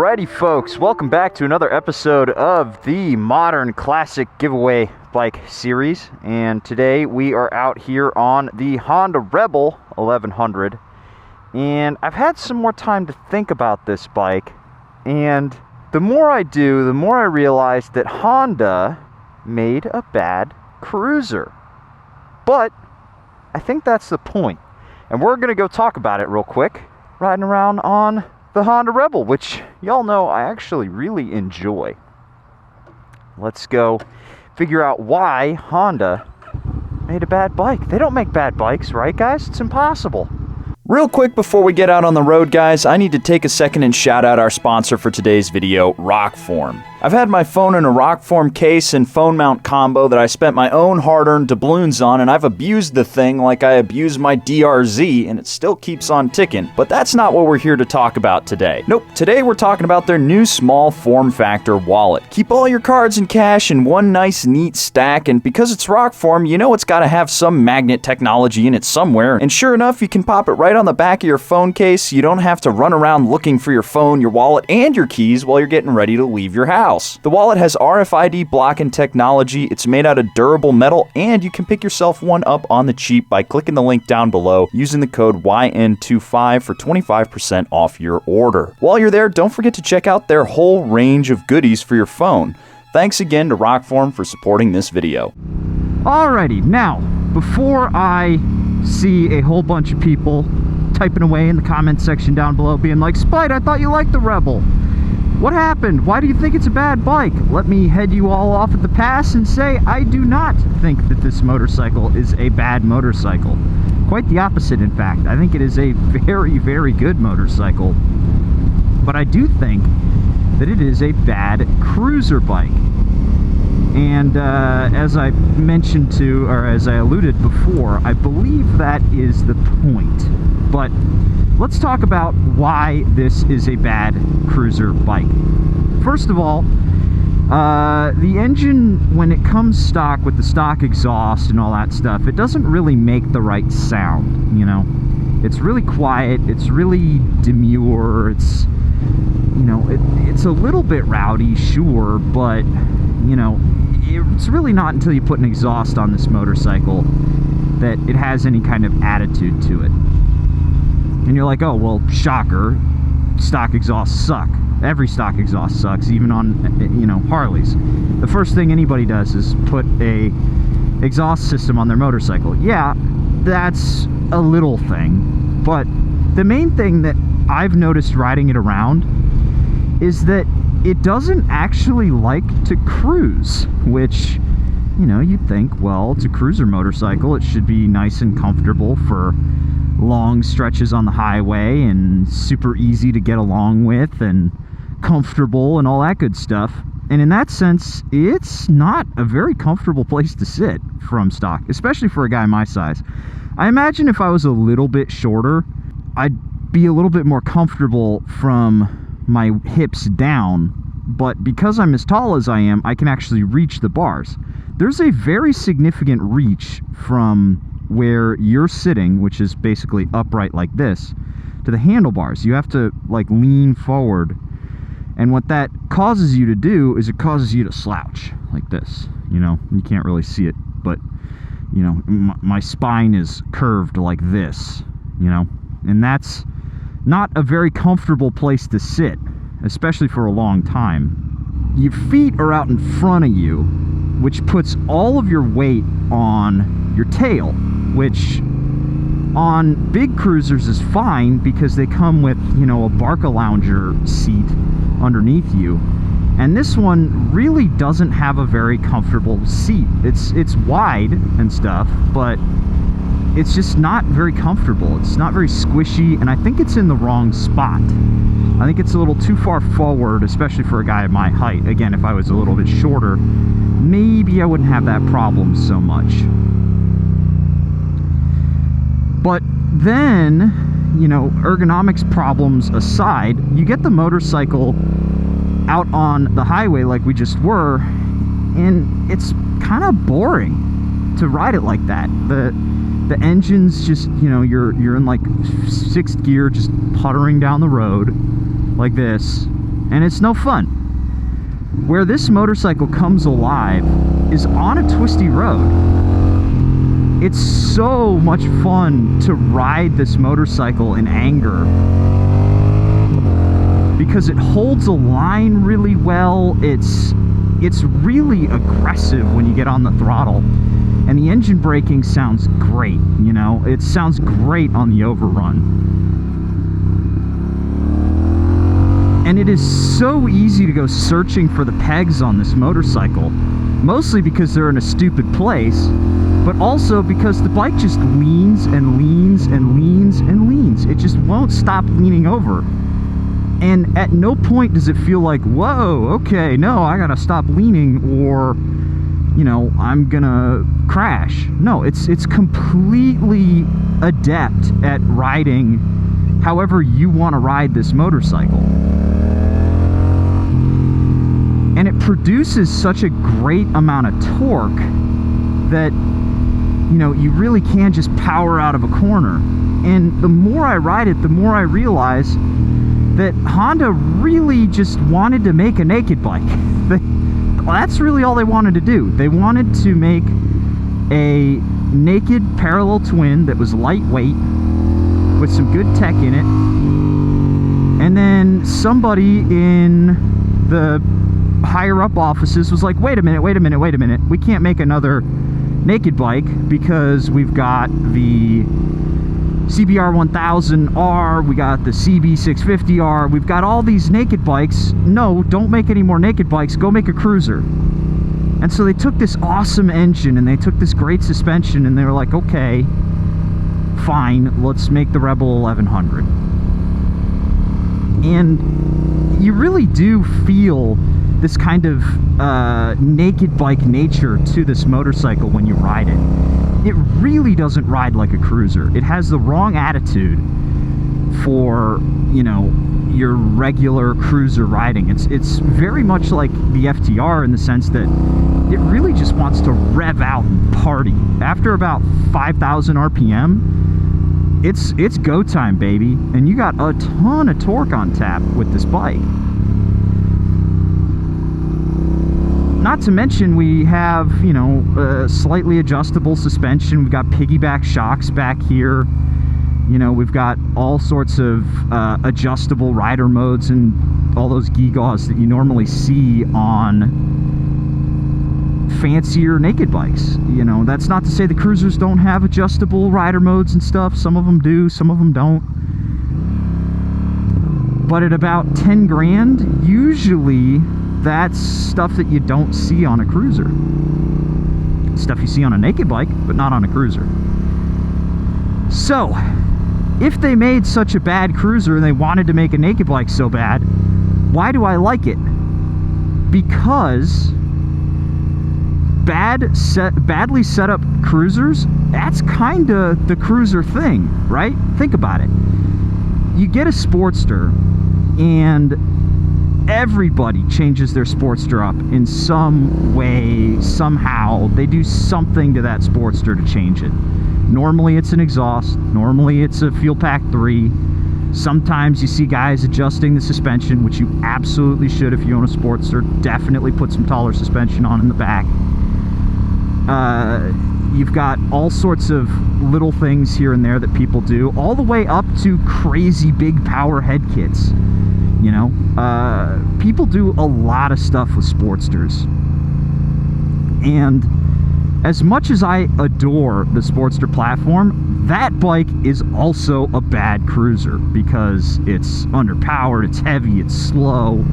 Alrighty folks, welcome back to another episode of the Modern Classic Giveaway Bike Series. And today we are out here on the Honda Rebel 1100. And I've had some more time to think about this bike. And the more I do, the more I realize that Honda made a bad cruiser. But I think that's the point. And we're going to go talk about it real quick, riding around on the Honda Rebel, which y'all know I actually really enjoy. Let's go figure out why Honda made a bad bike. They don't make bad bikes, right guys? It's impossible. Real quick before we get out on the road, guys, I need to take a second and shout out our sponsor for today's video, Rockform. I've had my phone in a Rockform case and phone mount combo that I spent my own hard-earned doubloons on, and I've abused the thing like I abused my DRZ, and it still keeps on ticking. But that's not what we're here to talk about today. Nope, today we're talking about their new small form factor wallet. Keep all your cards and cash in one nice neat stack, and because it's Rockform, you know it's gotta have some magnet technology in it somewhere, and sure enough, you can pop it right on the back of your phone case. You don't have to run around looking for your phone, your wallet, and your keys while you're getting ready to leave your house. The wallet has RFID blocking technology, it's made out of durable metal, and you can pick yourself one up on the cheap by clicking the link down below using the code YN25 for 25% off your order. While you're there, don't forget to check out their whole range of goodies for your phone. Thanks again to Rockform for supporting this video. Alrighty, now, before I see a whole bunch of people typing away in the comment section down below being like, Spite, I thought you liked the Rebel. What happened? Why do you think it's a bad bike? Let me head you all off at the pass and say I do not think that this motorcycle is a bad motorcycle. Quite the opposite, in fact. I think it is a very, very good motorcycle. But I do think that it is a bad cruiser bike. And as I mentioned to, or as I alluded before, I believe that is the point. But let's talk about why this is a bad cruiser bike. First of all, the engine, when it comes stock with the stock exhaust and all that stuff, it doesn't really make the right sound, you know? It's really quiet, it's really demure, it's, you know, it's a little bit rowdy, sure, but, you know, it's really not until you put an exhaust on this motorcycle that it has any kind of attitude to it. And you're like, oh, well, shocker, stock exhausts suck. Every stock exhaust sucks, even on, you know, Harleys. The first thing anybody does is put a exhaust system on their motorcycle. Yeah, that's a little thing, but the main thing that I've noticed riding it around is that it doesn't actually like to cruise, which, you know, you'd think, well, it's a cruiser motorcycle, it should be nice and comfortable for long stretches on the highway and super easy to get along with and comfortable and all that good stuff. And in that sense, it's not a very comfortable place to sit from stock, especially for a guy my size. I imagine if I was a little bit shorter, I'd be a little bit more comfortable from my hips down, but because I'm as tall as I am, I can actually reach the bars. There's a very significant reach from where you're sitting, which is basically upright like this, to the handlebars. You have to like lean forward, and what that causes you to do is it causes you to slouch like this. You know, you can't really see it, but you know, my spine is curved like this, you know, and that's not a very comfortable place to sit, especially for a long time. Your feet are out in front of you, which puts all of your weight on your tail, which on big cruisers is fine because they come with, you know, a Barca-Lounger seat underneath you. And this one really doesn't have a very comfortable seat. It's wide and stuff, but it's just not very comfortable. It's not very squishy, and I think it's in the wrong spot. I think it's a little too far forward, especially for a guy of my height. Again, if I was a little bit shorter, maybe I wouldn't have that problem so much. But then, you know, ergonomics problems aside, you get the motorcycle out on the highway like we just were, and it's kind of boring to ride it like that. The engine's just, you know, you're in like 6th gear, just puttering down the road like this, and it's no fun. Where this motorcycle comes alive is on a twisty road. It's so much fun to ride this motorcycle in anger because it holds a line really well. It's really aggressive when you get on the throttle, and the engine braking sounds great, you know? It sounds great on the overrun. And it is so easy to go searching for the pegs on this motorcycle, mostly because they're in a stupid place, but also because the bike just leans and leans and leans and leans. It just won't stop leaning over. And at no point does it feel like, whoa, okay, no, I gotta stop leaning or, you know, I'm gonna crash. No, it's completely adept at riding however you want to ride this motorcycle. And it produces such a great amount of torque that, you know, you really can just power out of a corner. And the more I ride it, the more I realize that Honda really just wanted to make a naked bike. That's really all they wanted to do. They wanted to make a naked parallel twin that was lightweight with some good tech in it. And then somebody in the higher up offices was like, wait a minute, we can't make another naked bike because we've got the CBR 1000R, we got the CB 650R, we've got all these naked bikes. No, don't make any more naked bikes, go make a cruiser. And so they took this awesome engine and they took this great suspension and they were like, okay, fine, let's make the Rebel 1100. And you really do feel this kind of naked bike nature to this motorcycle when you ride it. It really doesn't ride like a cruiser. It has the wrong attitude for, you know, your regular cruiser riding. It's very much like the FTR in the sense that it really just wants to rev out and party. After about 5,000 RPM, it's go time, baby. And you got a ton of torque on tap with this bike. Not to mention we have, you know, slightly adjustable suspension. We've got piggyback shocks back here. You know, we've got all sorts of adjustable rider modes and all those gewgaws that you normally see on fancier naked bikes. You know, that's not to say the cruisers don't have adjustable rider modes and stuff. Some of them do, some of them don't. But at about 10 grand, usually that's stuff that you don't see on a cruiser. Stuff you see on a naked bike, but not on a cruiser. So, if they made such a bad cruiser and they wanted to make a naked bike so bad, why do I like it? Because badly set up cruisers, that's kind of the cruiser thing, right? Think about it. You get a Sportster and everybody changes their Sportster up in some way, somehow. They do something to that Sportster to change it. Normally it's an exhaust, normally it's a fuel pack 3. Sometimes you see guys adjusting the suspension, which you absolutely should if you own a Sportster. Definitely put some taller suspension on in the back. You've got all sorts of little things here and there that people do, all the way up to crazy big power head kits. You know, people do a lot of stuff with Sportsters. And as much as I adore the Sportster platform, that bike is also a bad cruiser because it's underpowered, it's heavy, it's slow,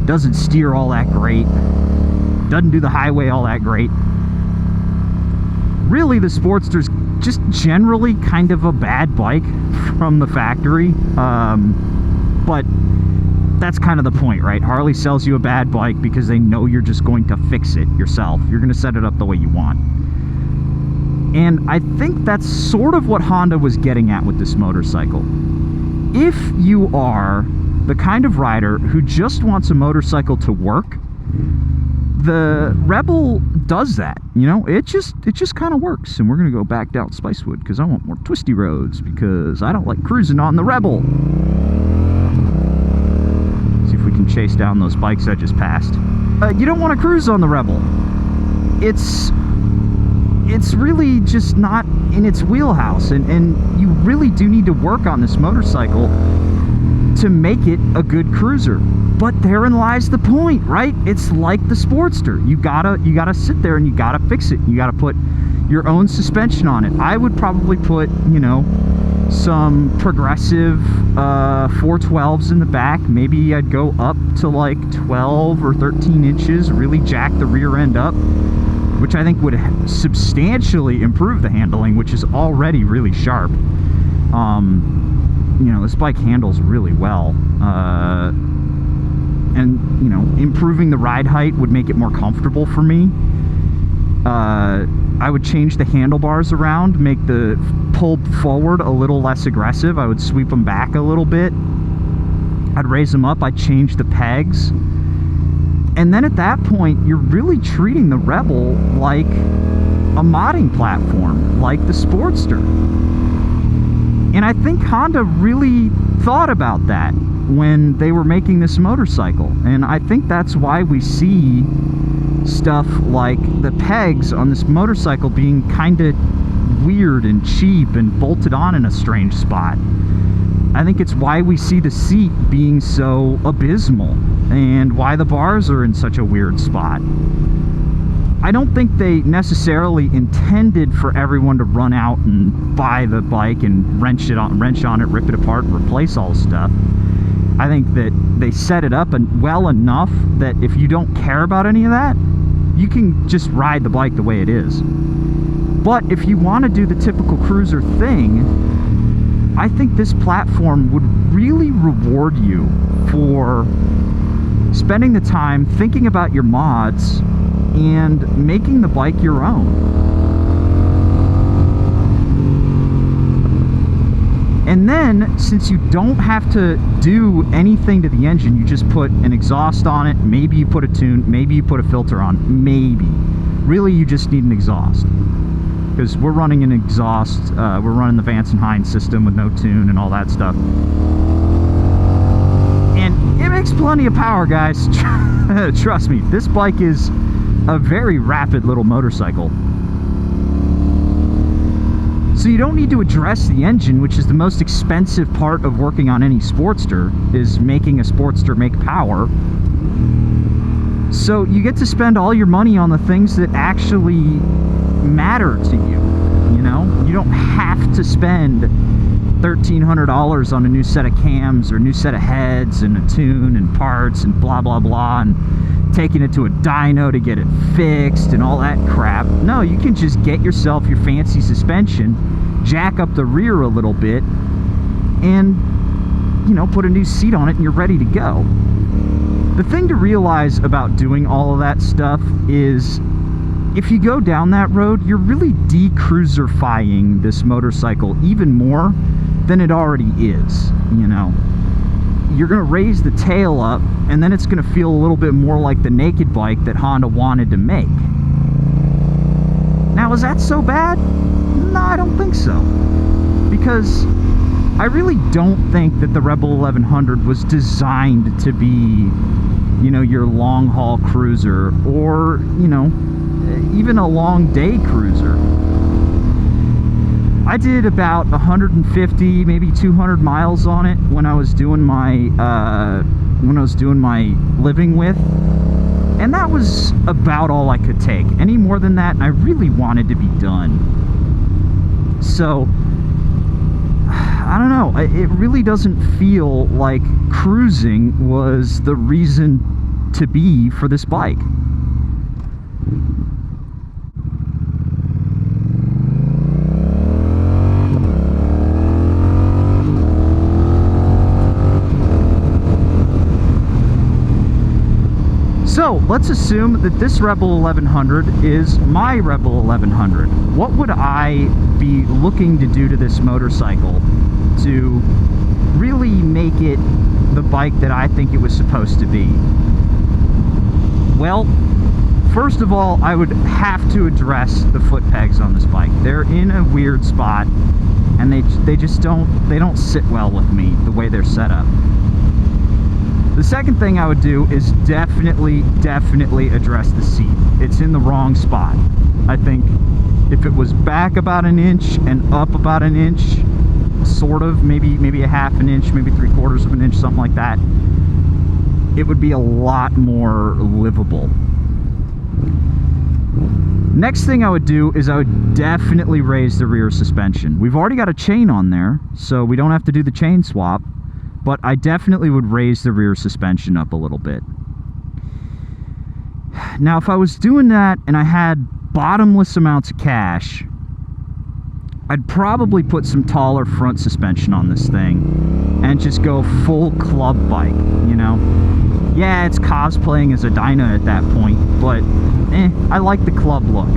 doesn't steer all that great, doesn't do the highway all that great. Really, the Sportster's just generally kind of a bad bike from the factory. But that's kind of the point, right? Harley sells you a bad bike because they know you're just going to fix it yourself. You're going to set it up the way you want. And I think that's sort of what Honda was getting at with this motorcycle. If you are the kind of rider who just wants a motorcycle to work, the Rebel does that. You know, it just kind of works. And we're going to go back down Spicewood because I want more twisty roads because I don't like cruising on the Rebel. chase down those bikes I just passed. You don't want to cruise on the Rebel. It's really just not in its wheelhouse, and you really do need to work on this motorcycle to make it a good cruiser. But therein lies the point, right? It's like the Sportster. You gotta sit there and you gotta fix it. You gotta put your own suspension on it. I would probably put, you know, some progressive 412s in the back. Maybe I'd go up to like 12 or 13 inches, really jack the rear end up, which I think would substantially improve the handling, which is already really sharp. You know, this bike handles really well. And, you know, improving the ride height would make it more comfortable for me. I would change the handlebars around, make the pull forward a little less aggressive. I would sweep them back a little bit. I'd raise them up. I'd change the pegs. And then at that point, you're really treating the Rebel like a modding platform, like the Sportster. And I think Honda really thought about that when they were making this motorcycle. And I think that's why we see stuff like the pegs on this motorcycle being kind of weird and cheap and bolted on in a strange spot. I think it's why we see the seat being so abysmal and why the bars are in such a weird spot. I don't think they necessarily intended for everyone to run out and buy the bike and wrench on it, rip it apart, and replace all the stuff. I think that they set it up well enough that if you don't care about any of that, you can just ride the bike the way it is. But if you want to do the typical cruiser thing, I think this platform would really reward you for spending the time thinking about your mods and making the bike your own. And then, since you don't have to do anything to the engine, you just put an exhaust on it, maybe you put a tune, maybe you put a filter on, maybe. Really, you just need an exhaust. Because we're running an exhaust, we're running the Vance and Hines system with no tune and all that stuff. And it makes plenty of power, guys. Trust me, this bike is a very rapid little motorcycle. So you don't need to address the engine, which is the most expensive part of working on any Sportster, is making a Sportster make power. So you get to spend all your money on the things that actually matter to you, you know? You don't have to spend $1,300 on a new set of cams or a new set of heads and a tune and parts and blah, blah, blah, and taking it to a dyno to get it fixed and all that crap. No, you can just get yourself your fancy suspension, jack up the rear a little bit, and, you know, put a new seat on it and you're ready to go. The thing to realize about doing all of that stuff is if you go down that road, you're really de-cruiserifying this motorcycle even more than it already is, you know. You're going to raise the tail up, and then it's going to feel a little bit more like the naked bike that Honda wanted to make. Now, is that so bad? No, I don't think so. Because I really don't think that the Rebel 1100 was designed to be, you know, your long-haul cruiser, or, you know, even a long-day cruiser. I did about 150, maybe 200 miles on it when I was doing my living with, and that was about all I could take. Any more than that, and I really wanted to be done. So I don't know. It really doesn't feel like cruising was the reason to be for this bike. So let's assume that this Rebel 1100 is my Rebel 1100. What would I be looking to do to this motorcycle to really make it the bike that I think it was supposed to be? Well, first of all, I would have to address the foot pegs on this bike. They're in a weird spot, and they just don't sit well with me the way they're set up. The second thing I would do is definitely address the seat. It's in the wrong spot. I think if it was back about an inch and up about an inch, sort of, maybe a half an inch, maybe 3/4 of an inch, something like that, it would be a lot more livable. Next thing I would do is I would definitely raise the rear suspension. We've already got a chain on there, so we don't have to do the chain swap, but I definitely would raise the rear suspension up a little bit. Now, if I was doing that and I had bottomless amounts of cash, I'd probably put some taller front suspension on this thing and just go full club bike, you know? Yeah, it's cosplaying as a Dyna at that point, but I like the club look.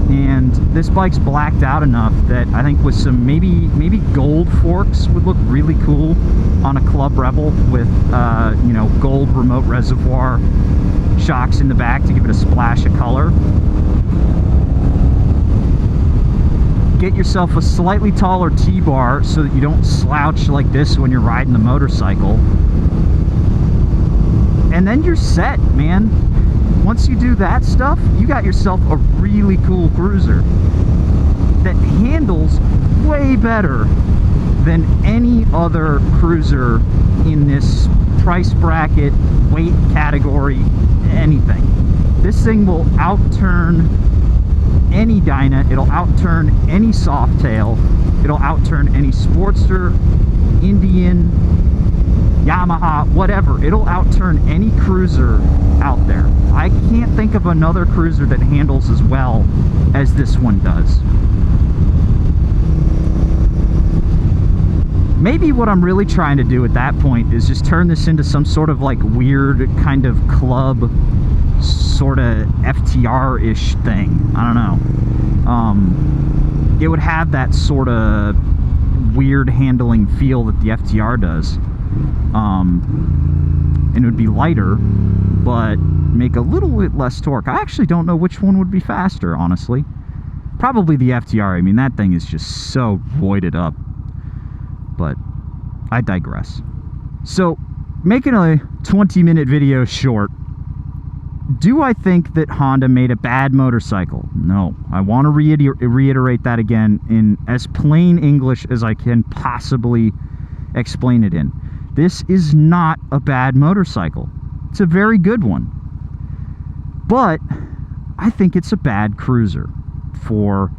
And this bike's blacked out enough that I think with some maybe gold forks would look really cool on a Club Rebel with you know, gold remote reservoir shocks in the back to give it a splash of color. Get yourself a slightly taller T-bar so that you don't slouch like this when you're riding the motorcycle. And then you're set, man. Once you do that stuff, you got yourself a really cool cruiser that handles way better than any other cruiser in this price bracket, weight category, anything. This thing will outturn any Dyna, it'll outturn any Softail, it'll outturn any Sportster, Indian, Yamaha, whatever. It'll outturn any cruiser out there. I can't think of another cruiser that handles as well as this one does. Maybe what I'm really trying to do at that point is just turn this into some sort of like weird kind of club sort of FTR-ish thing. I don't know. It would have that sort of weird handling feel that the FTR does. And it would be lighter, but make a little bit less torque. I actually don't know which one would be faster, honestly. Probably the FTR. I mean, that thing is just so roided up. But I digress. So, making a 20-minute video short, do I think that Honda made a bad motorcycle? No. I want to reiterate that again in as plain English as I can possibly explain it in. This is not a bad motorcycle. It's a very good one. But I think it's a bad cruiser for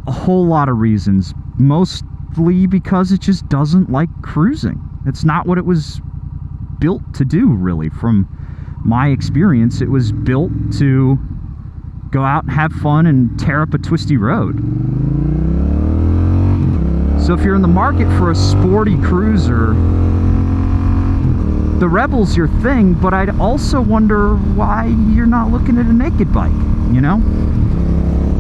a whole lot of reasons. Mostly because it just doesn't like cruising. It's not what it was built to do, really. From my experience, it was built to go out and have fun and tear up a twisty road. So if you're in the market for a sporty cruiser, the Rebel's your thing, but I'd also wonder why you're not looking at a naked bike, you know?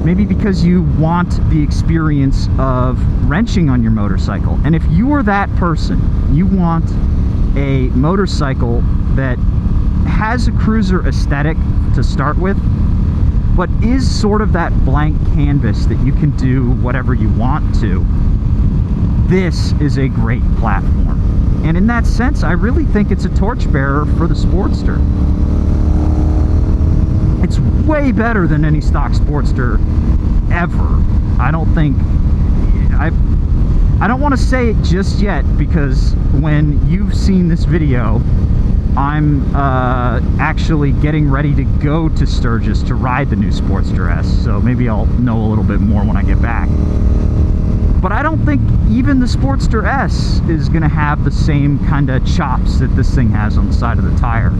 Maybe because you want the experience of wrenching on your motorcycle. And if you are that person, you want a motorcycle that has a cruiser aesthetic to start with, but is sort of that blank canvas that you can do whatever you want to, this is a great platform. And in that sense, I really think it's a torchbearer for the Sportster. It's way better than any stock Sportster ever. I don't think... I don't want to say it just yet, because when you've seen this video, I'm actually getting ready to go to Sturgis to ride the new Sportster S, so maybe I'll know a little bit more when I get back. But I don't think even the Sportster S is going to have the same kind of chops that this thing has on the side of the tire.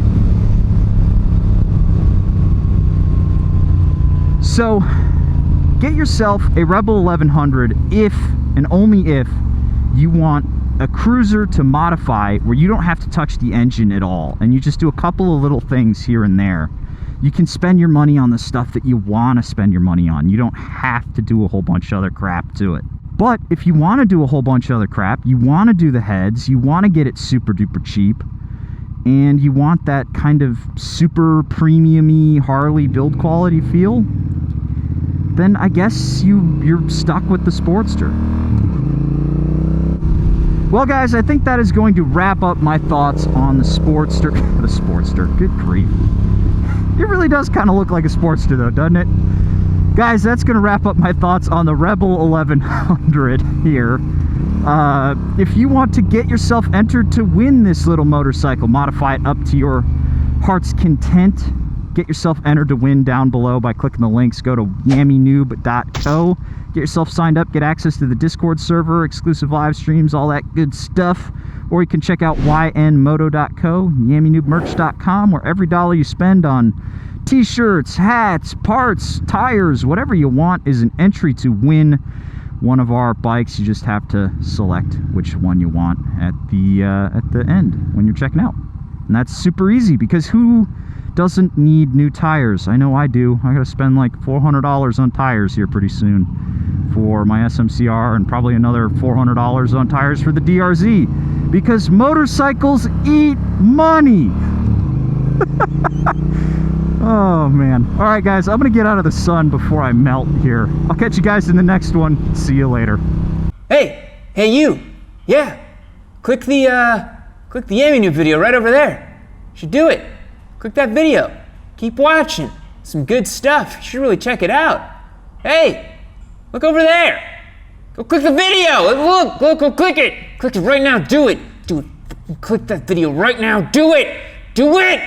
So, get yourself a Rebel 1100 if, and only if, you want a cruiser to modify where you don't have to touch the engine at all, and you just do a couple of little things here and there. You can spend your money on the stuff that you want to spend your money on. You don't have to do a whole bunch of other crap to it. But if you want to do a whole bunch of other crap, you want to do the heads, you want to get it super duper cheap, and you want that kind of super premium-y Harley build quality feel, then I guess you're stuck with the Sportster. Well, guys, I think that is going to wrap up my thoughts on the Sportster. The Sportster, good grief. It really does kind of look like a Sportster, though, doesn't it? Guys, that's going to wrap up my thoughts on the Rebel 1100 here. If you want to get yourself entered to win this little motorcycle, modify it up to your heart's content, get yourself entered to win down below by clicking the links. Go to yammienoob.co. Get yourself signed up, get access to the Discord server, exclusive live streams, all that good stuff. Or you can check out ynmoto.co, yammynoobmerch.com, where every dollar you spend on t-shirts, hats, parts, tires, whatever you want is an entry to win one of our bikes. You just have to select which one you want at the end when you're checking out. And that's super easy, because who doesn't need new tires? I know I do. I gotta spend like $400 on tires here pretty soon for my SMCR, and probably another $400 on tires for the DRZ, because motorcycles eat money. Oh man. All right, guys, I'm gonna get out of the sun before I melt here. I'll catch you guys in the next one. See you later. Hey you. Yeah, click the Yammie Noob video right over there. You should do it. Click that video. Keep watching. Some good stuff. You should really check it out. Hey, look over there. Go click the video. Look, go click it. Click it right now. Do it. Click that video right now. Do it. Do it.